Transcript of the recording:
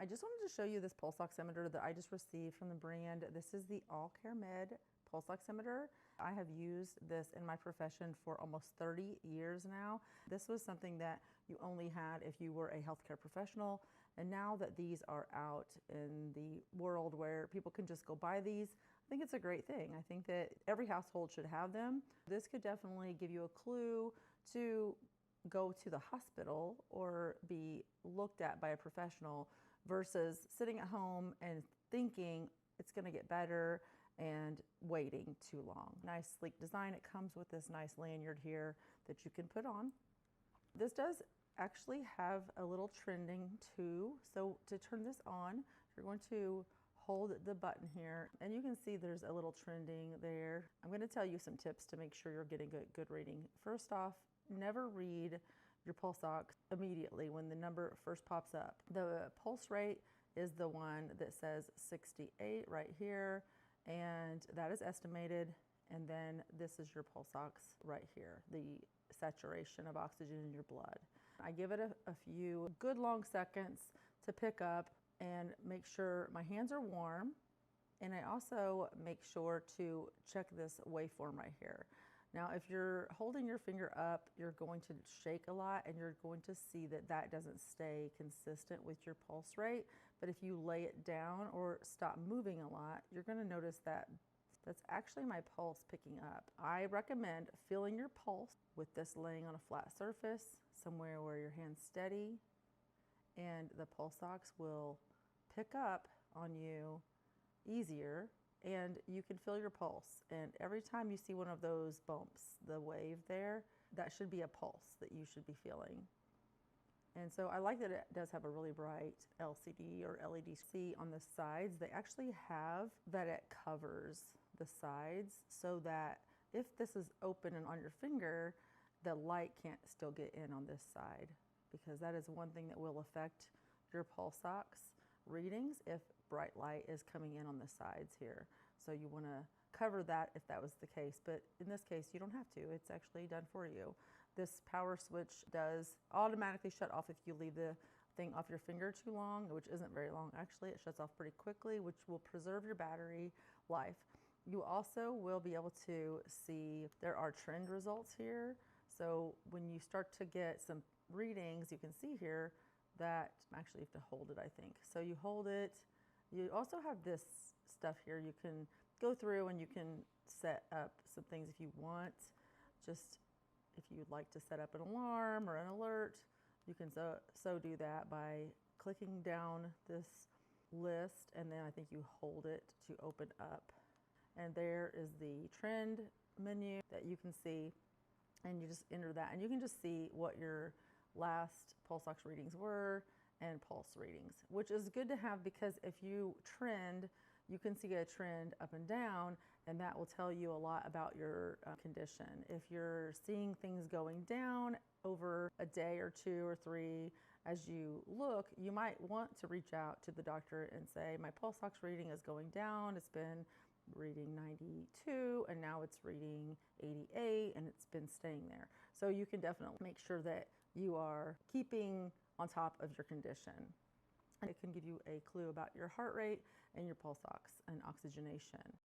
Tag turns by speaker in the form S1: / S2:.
S1: I just wanted to show you this pulse oximeter that I just received from the brand. This is the Alecaremed Pulse Oximeter. I have used this in my profession for almost 30 years now. This was something that you only had if you were a healthcare professional. And now that these are out in the world where people can just go buy these, I think it's a great thing. I think that every household should have them. This could definitely give you a clue to go to the hospital or be looked at by a professional versus sitting at home and thinking it's going to get better and waiting too long. Nice sleek design. It comes with this nice lanyard here that you can put on. This does actually have a little trending too. So to turn this on, you're going to hold the button here and you can see there's a little trending there. I'm going to tell you some tips to make sure you're getting a good reading. First off, never read your pulse ox immediately when the number first pops up. The pulse rate is the one that says 68 right here, and that is estimated. And then this is your pulse ox right here, the saturation of oxygen in your blood. I give it a few good long seconds to pick up and make sure my hands are warm. And I also make sure to check this waveform right here. Now, if you're holding your finger up, you're going to shake a lot and you're going to see that that doesn't stay consistent with your pulse rate. But if you lay it down or stop moving a lot, you're going to notice that that's actually my pulse picking up. I recommend feeling your pulse with this laying on a flat surface, somewhere where your hand's steady, and the pulse ox will pick up on you easier. And you can feel your pulse. And every time you see one of those bumps, the wave there, that should be a pulse that you should be feeling. And so I like that it does have a really bright LCD or LED. See on the sides, they actually have that it covers the sides so that if this is open and on your finger, the light can't still get in on this side, because that is one thing that will affect your pulse ox readings if bright light is coming in on the sides here. So you want to cover that if that was the case, but in this case you don't have to. It's actually done for you. This power switch does automatically shut off if you leave the thing off your finger too long, which isn't very long actually. It shuts off pretty quickly, which will preserve your battery life. You also will be able to see there are trend results here. So when you start to get some readings, you can see here that actually you have to hold it, I think. So you hold it. You also have this stuff here you can go through and you can set up some things if you want. Just if you'd like to set up an alarm or an alert, you can so do that by clicking down this list, and then I think you hold it to open up. And there is the trend menu that you can see, and you just enter that and you can just see what your last pulse ox readings were and pulse readings, which is good to have, because if you trend, you can see a trend up and down, and that will tell you a lot about your condition. If you're seeing things going down over a day or two or three, as you look, you might want to reach out to the doctor and say, my pulse ox reading is going down. It's been reading 92 and now it's reading 88 and it's been staying there. So you can definitely make sure that you are keeping on top of your condition. And it can give you a clue about your heart rate and your pulse ox and oxygenation.